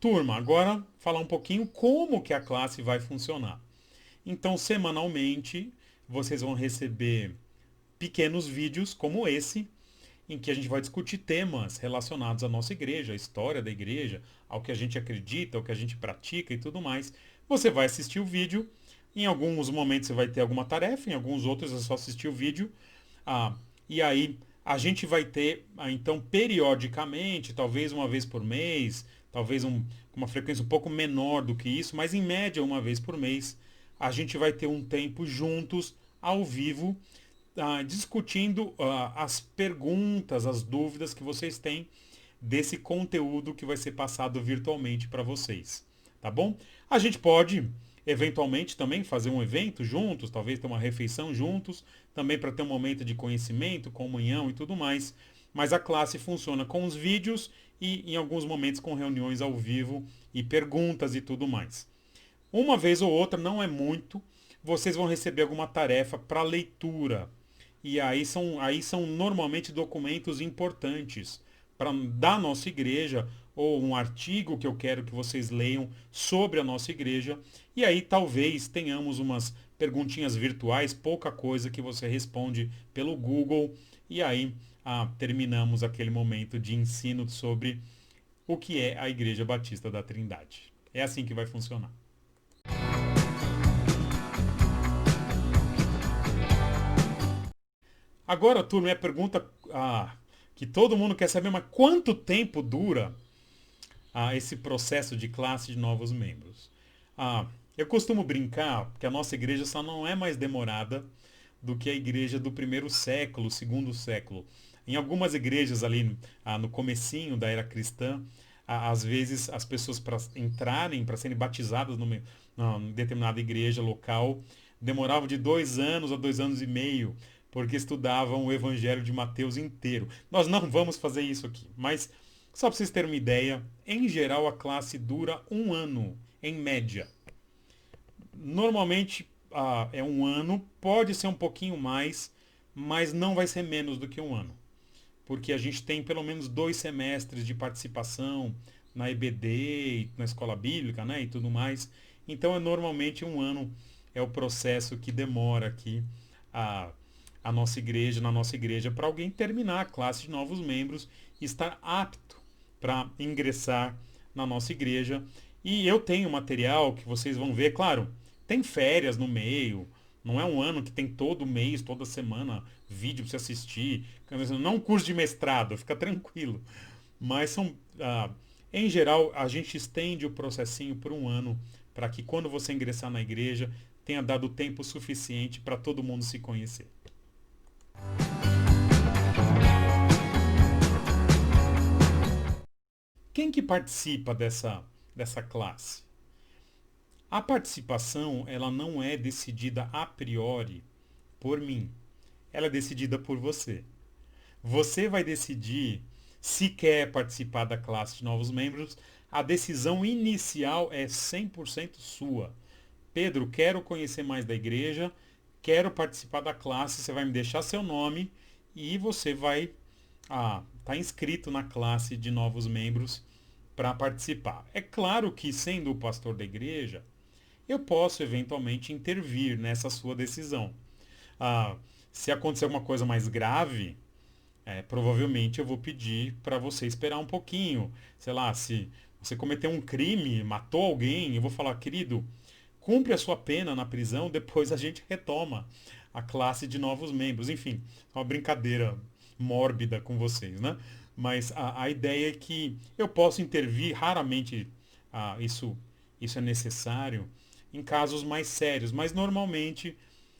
Turma, agora falar um pouquinho como que a classe vai funcionar. Então, semanalmente, vocês vão receber pequenos vídeos como esse, em que a gente vai discutir temas relacionados à nossa igreja, à história da igreja, ao que a gente acredita, ao que a gente pratica e tudo mais. Você vai assistir o vídeo, em alguns momentos você vai ter alguma tarefa, em alguns outros é só assistir o vídeo. Ah, e aí a gente vai ter, então, periodicamente, talvez uma vez por mês, talvez com uma frequência um pouco menor do que isso, mas em média uma vez por mês, a gente vai ter um tempo juntos, ao vivo, discutindo as perguntas, as dúvidas que vocês têm desse conteúdo que vai ser passado virtualmente para vocês. Tá bom? A gente pode, eventualmente, também fazer um evento juntos, talvez ter uma refeição juntos, também para ter um momento de conhecimento, comunhão e tudo mais. Mas a classe funciona com os vídeos e, em alguns momentos, com reuniões ao vivo e perguntas e tudo mais. Uma vez ou outra, não é muito, vocês vão receber alguma tarefa para leitura. E aí são normalmente documentos importantes da nossa igreja, ou um artigo que eu quero que vocês leiam sobre a nossa igreja. E aí talvez tenhamos umas perguntinhas virtuais, pouca coisa que você responde pelo Google. E aí terminamos aquele momento de ensino sobre o que é a Igreja Batista da Trindade. É assim que vai funcionar. Agora, turma, é a pergunta que todo mundo quer saber, mas quanto tempo dura esse processo de classe de novos membros? Eu costumo brincar que a nossa igreja só não é mais demorada do que a igreja do primeiro século, segundo século. Em algumas igrejas ali no comecinho da era cristã, às vezes as pessoas para entrarem, para serem batizadas numa determinada igreja local, demoravam de 2 anos a 2 anos e meio, porque estudavam o Evangelho de Mateus inteiro. Nós não vamos fazer isso aqui, mas só para vocês terem uma ideia, em geral a classe dura 1 ano, em média. Normalmente é 1 ano, pode ser um pouquinho mais, mas não vai ser menos do que 1 ano. Porque a gente tem pelo menos 2 semestres de participação na EBD, na escola bíblica, né, e tudo mais. Então é normalmente 1 ano é o processo que demora aqui a nossa igreja, na nossa igreja, para alguém terminar a classe de novos membros e estar apto para ingressar na nossa igreja. E eu tenho material que vocês vão ver, claro, tem férias no meio, não é 1 ano que tem todo mês, toda semana, vídeo para você assistir. Não é um curso de mestrado, fica tranquilo. Mas em geral, a gente estende o processinho por 1 ano para que quando você ingressar na igreja, tenha dado tempo suficiente para todo mundo se conhecer. Quem que participa dessa classe? A participação, ela não é decidida a priori por mim. Ela é decidida por você. Você vai decidir se quer participar da classe de novos membros. A decisão inicial é 100% sua. Pedro, quero conhecer mais da igreja, quero participar da classe, você vai me deixar seu nome e você vai tá inscrito na classe de novos membros para participar. É claro que, sendo o pastor da igreja, eu posso eventualmente intervir nessa sua decisão. Se acontecer alguma coisa mais grave, provavelmente eu vou pedir para você esperar um pouquinho. Sei lá, se você cometeu um crime, matou alguém, eu vou falar, querido, cumpre a sua pena na prisão, depois a gente retoma a classe de novos membros. Enfim, é uma brincadeira mórbida com vocês, né? Mas a ideia é que eu posso intervir, raramente isso é necessário, em casos mais sérios, mas normalmente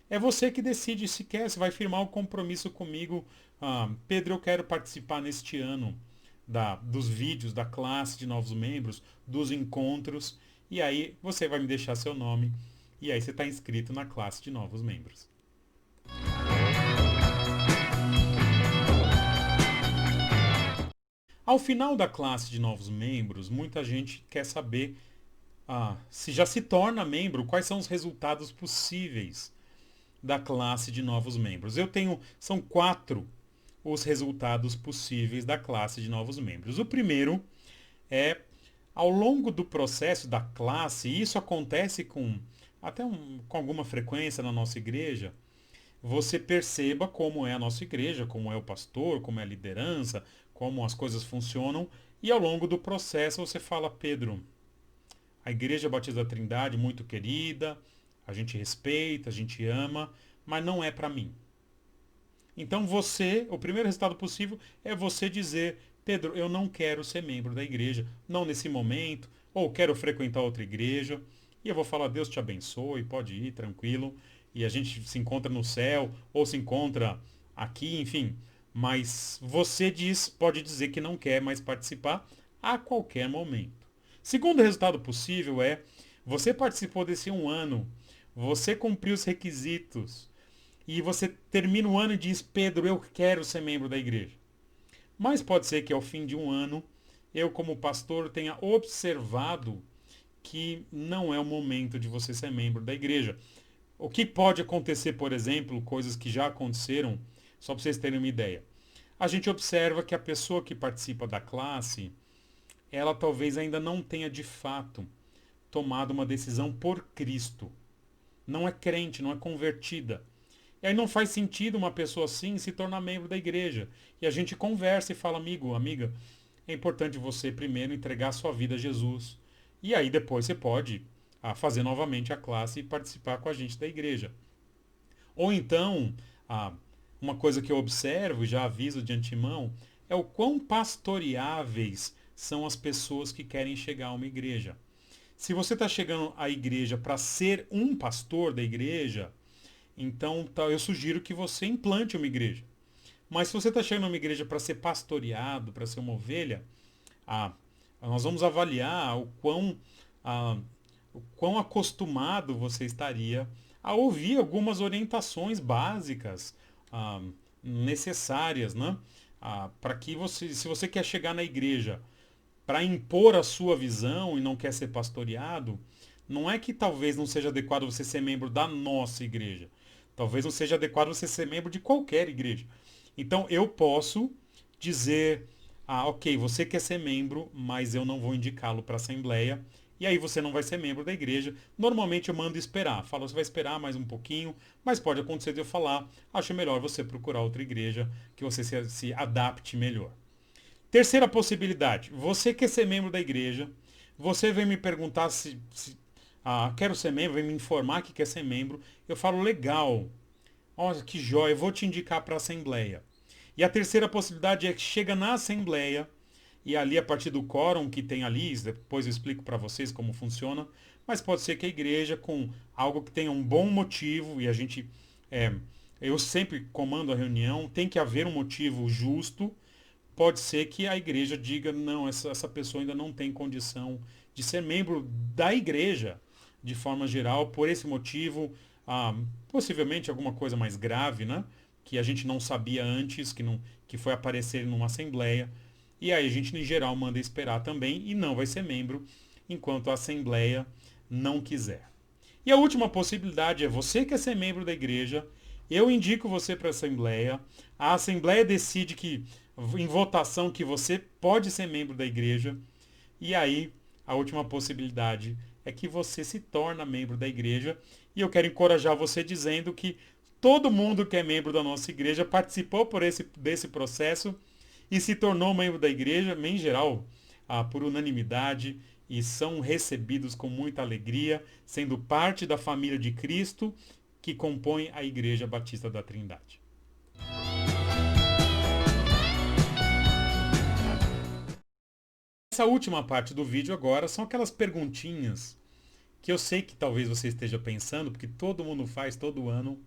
é você que decide se quer, se vai firmar o compromisso comigo. Pedro, eu quero participar neste ano dos vídeos da classe de novos membros, dos encontros, e aí você vai me deixar seu nome, e aí você está inscrito na classe de novos membros. Ao final da classe de novos membros, muita gente quer saber se já se torna membro, quais são os resultados possíveis da classe de novos membros. São 4 os resultados possíveis da classe de novos membros. O primeiro é ao longo do processo da classe, e isso acontece com alguma frequência na nossa igreja, você perceba como é a nossa igreja, como é o pastor, como é a liderança, como as coisas funcionam, e ao longo do processo você fala, Pedro, a Igreja Batista da Trindade, muito querida, a gente respeita, a gente ama, mas não é para mim. Então o primeiro resultado possível é você dizer, Pedro, eu não quero ser membro da igreja, não nesse momento, ou quero frequentar outra igreja. E eu vou falar, Deus te abençoe, pode ir, tranquilo. E a gente se encontra no céu, ou se encontra aqui, enfim. Mas você pode dizer que não quer mais participar a qualquer momento. Segundo resultado possível é, você participou desse um ano, você cumpriu os requisitos, e você termina o ano e diz, Pedro, eu quero ser membro da igreja. Mas pode ser que ao fim de um ano, eu como pastor tenha observado que não é o momento de você ser membro da igreja. O que pode acontecer, por exemplo, coisas que já aconteceram, só para vocês terem uma ideia. A gente observa que a pessoa que participa da classe, ela talvez ainda não tenha de fato tomado uma decisão por Cristo. Não é crente, não é convertida. E aí não faz sentido uma pessoa assim se tornar membro da igreja. E a gente conversa e fala, amigo, amiga, é importante você primeiro entregar a sua vida a Jesus. E aí depois você pode fazer novamente a classe e participar com a gente da igreja. Ou então, ah, uma coisa que eu observo e já aviso de antemão, é o quão pastoreáveis são as pessoas que querem chegar a uma igreja. Se você está chegando à igreja para ser um pastor da igreja, então eu sugiro que você implante uma igreja. Mas se você está chegando a uma igreja para ser pastoreado, para ser uma ovelha, ah, nós vamos avaliar ah, o quão acostumado você estaria a ouvir algumas orientações básicas necessárias, né? Para que você, se você quer chegar na igreja para impor a sua visão e não quer ser pastoreado, não é que talvez não seja adequado você ser membro da nossa igreja. Talvez não seja adequado você ser membro de qualquer igreja. Então eu posso dizer, ok, você quer ser membro, mas eu não vou indicá-lo para a assembleia. E aí você não vai ser membro da igreja. Normalmente eu mando esperar. Falo, você vai esperar mais um pouquinho, mas pode acontecer de eu falar, acho melhor você procurar outra igreja que você se adapte melhor. Terceira possibilidade, você quer ser membro da igreja, você vem me perguntar se quero ser membro, vem me informar que quer ser membro, eu falo, legal, olha que jóia, eu vou te indicar para a assembleia. E a terceira possibilidade é que chega na assembleia, e ali a partir do quórum que tem ali, depois eu explico para vocês como funciona, mas pode ser que a igreja com algo que tenha um bom motivo, e eu sempre comando a reunião, tem que haver um motivo justo. Pode ser que a igreja diga, não, essa pessoa ainda não tem condição de ser membro da igreja, de forma geral, por esse motivo, possivelmente alguma coisa mais grave, né? Que a gente não sabia antes, que foi aparecer numa assembleia. E aí a gente, em geral, manda esperar também e não vai ser membro enquanto a assembleia não quiser. E a última possibilidade é você quer ser membro da igreja, eu indico você para a assembleia decide que em votação que você pode ser membro da igreja, e aí a última possibilidade é que você se torna membro da igreja, e eu quero encorajar você dizendo que todo mundo que é membro da nossa igreja participou desse processo e se tornou membro da igreja, em geral, por unanimidade, e são recebidos com muita alegria, sendo parte da família de Cristo que compõe a Igreja Batista da Trindade. Essa última parte do vídeo agora são aquelas perguntinhas que eu sei que talvez você esteja pensando, porque todo mundo faz todo ano.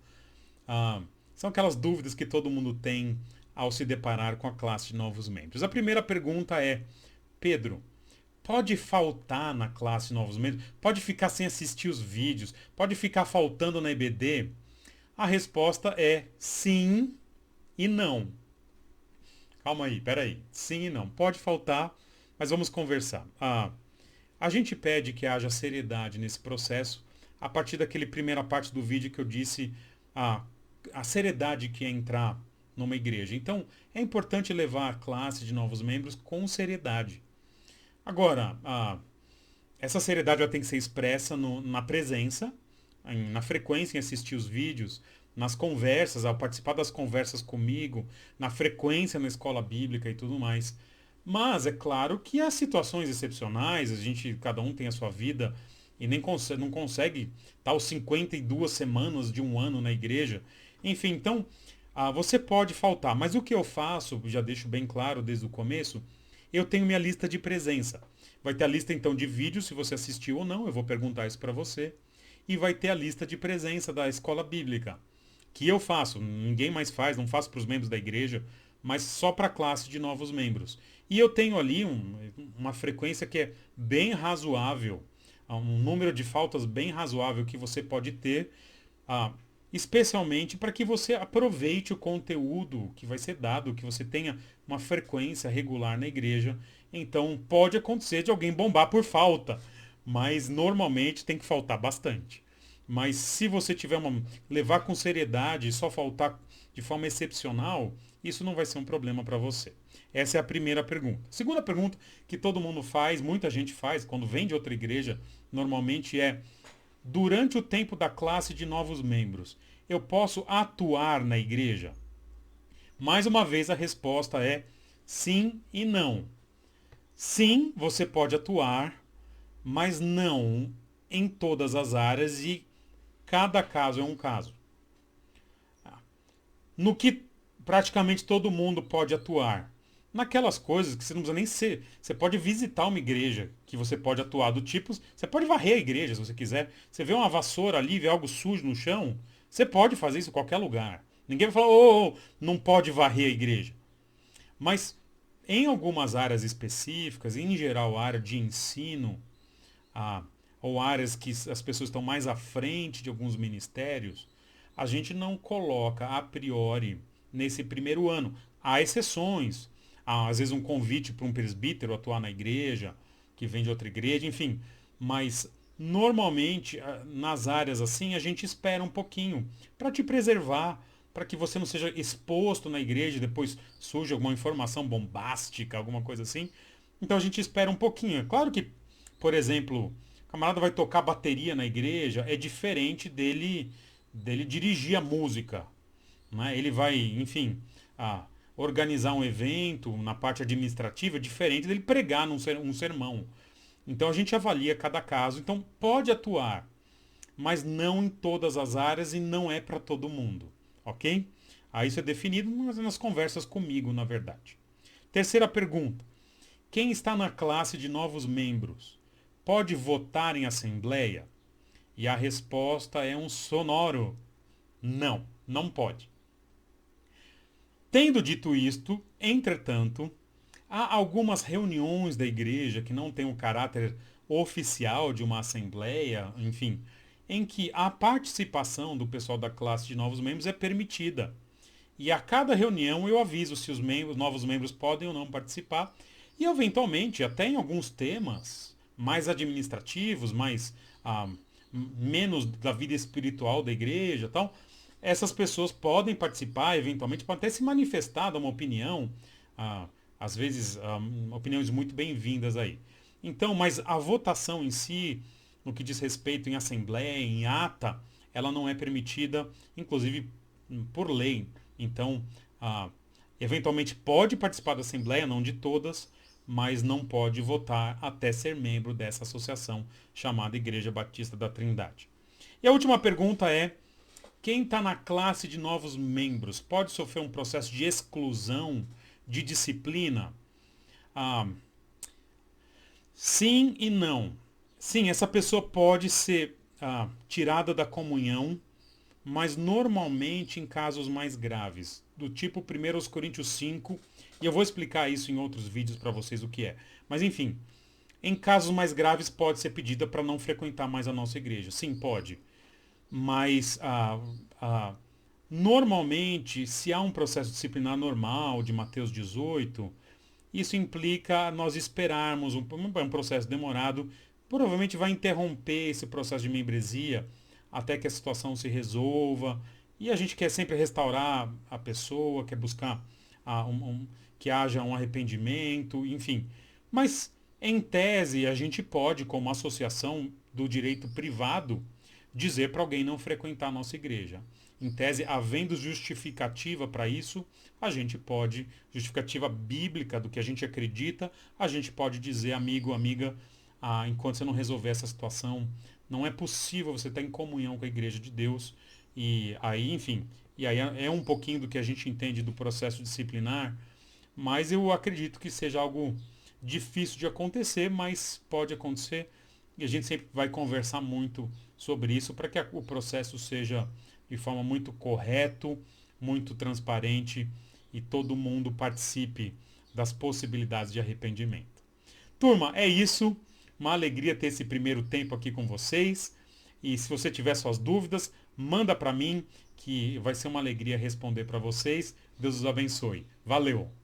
São aquelas dúvidas que todo mundo tem ao se deparar com a classe de novos membros. A primeira pergunta é, Pedro, pode faltar na classe de novos membros? Pode ficar sem assistir os vídeos? Pode ficar faltando na EBD? A resposta é sim e não. Calma aí, peraí. Sim e não. Pode faltar, mas vamos conversar. A gente pede que haja seriedade nesse processo a partir daquele primeira parte do vídeo que eu disse a seriedade que é entrar numa igreja. Então, é importante levar a classe de novos membros com seriedade. Agora, essa seriedade ela tem que ser expressa na presença, na frequência em assistir os vídeos, nas conversas, ao participar das conversas comigo, na frequência na escola bíblica e tudo mais. Mas é claro que há situações excepcionais, cada um tem a sua vida e nem consegue, não consegue estar os 52 semanas de um ano na igreja. Enfim, então, você pode faltar. Mas o que eu faço, já deixo bem claro desde o começo, eu tenho minha lista de presença. Vai ter a lista então de vídeos, se você assistiu ou não, eu vou perguntar isso para você. E vai ter a lista de presença da escola bíblica, que eu faço, ninguém mais faz, não faço para os membros da igreja, mas só para a classe de novos membros. E eu tenho ali uma frequência que é bem razoável, um número de faltas bem razoável que você pode ter, ah, especialmente para que você aproveite o conteúdo que vai ser dado, que você tenha uma frequência regular na igreja. Então pode acontecer de alguém bombar por falta, mas normalmente tem que faltar bastante. Mas se você levar com seriedade e só faltar de forma excepcional, isso não vai ser um problema para você. Essa é a primeira pergunta. Segunda pergunta que todo mundo faz, muita gente faz, quando vem de outra igreja, normalmente é: durante o tempo da classe de novos membros, eu posso atuar na igreja? Mais uma vez a resposta é sim e não. Sim, você pode atuar, mas não em todas as áreas e cada caso é um caso. No que praticamente todo mundo pode atuar. Naquelas coisas que você não precisa nem ser. Você pode visitar uma igreja que você pode atuar do tipo. Você pode varrer a igreja se você quiser. Você vê uma vassoura ali, vê algo sujo no chão. Você pode fazer isso em qualquer lugar. Ninguém vai falar, não pode varrer a igreja. Mas em algumas áreas específicas, em geral a área de ensino, ah, ou áreas que as pessoas estão mais à frente de alguns ministérios, a gente não coloca a priori nesse primeiro ano. Há exceções. Há, às vezes, um convite para um presbítero atuar na igreja, que vem de outra igreja, enfim. Mas, normalmente, nas áreas assim, a gente espera um pouquinho para te preservar, para que você não seja exposto na igreja e depois surge alguma informação bombástica, alguma coisa assim. Então, a gente espera um pouquinho. É claro que, por exemplo, o camarada vai tocar bateria na igreja, é diferente dele dirigir a música, né? Ele vai, enfim, organizar um evento na parte administrativa, diferente dele pregar um sermão. Então a gente avalia cada caso. Então pode atuar, mas não em todas as áreas e não é para todo mundo, ok? Aí isso é definido nas conversas comigo, na verdade. Terceira pergunta: quem está na classe de novos membros pode votar em assembleia? E a resposta é um sonoro não, não pode. Tendo dito isto, entretanto, há algumas reuniões da igreja que não têm o caráter oficial de uma assembleia, enfim, em que a participação do pessoal da classe de novos membros é permitida. E a cada reunião eu aviso se os novos membros podem ou não participar. E eventualmente, até em alguns temas mais administrativos, ah, menos da vida espiritual da igreja, tal, essas pessoas podem participar, eventualmente, podem até se manifestar, dar uma opinião, ah, às vezes opiniões muito bem-vindas aí. Então, mas a votação em si, no que diz respeito em assembleia, em ata, ela não é permitida, inclusive por lei. Então, eventualmente pode participar da assembleia, não de todas, mas não pode votar até ser membro dessa associação chamada Igreja Batista da Trindade. E a última pergunta é: quem está na classe de novos membros pode sofrer um processo de exclusão, de disciplina? Ah, sim e não. Sim, essa pessoa pode ser tirada da comunhão, mas normalmente em casos mais graves, do tipo 1 Coríntios 5, e eu vou explicar isso em outros vídeos para vocês o que é. Mas enfim, em casos mais graves pode ser pedida para não frequentar mais a nossa igreja. Sim, pode. Mas normalmente, se há um processo disciplinar normal de Mateus 18, isso implica nós esperarmos um processo demorado, provavelmente vai interromper esse processo de membresia até que a situação se resolva. E a gente quer sempre restaurar a pessoa, quer buscar que haja um arrependimento, enfim. Mas Em tese, a gente pode, como associação do direito privado, dizer para alguém não frequentar a nossa igreja. Em tese, havendo justificativa para isso, a gente pode, justificativa bíblica do que a gente acredita, a gente pode dizer, amigo, amiga, enquanto você não resolver essa situação, não é possível você estar em comunhão com a igreja de Deus. E aí, enfim, e aí é um pouquinho do que a gente entende do processo disciplinar, mas eu acredito que seja algo difícil de acontecer, mas pode acontecer. E a gente sempre vai conversar muito sobre isso para que o processo seja de forma muito correto, muito transparente e todo mundo participe das possibilidades de arrependimento. Turma, é isso. Uma alegria ter esse primeiro tempo aqui com vocês. E se você tiver suas dúvidas, manda para mim, que vai ser uma alegria responder para vocês. Deus os abençoe. Valeu!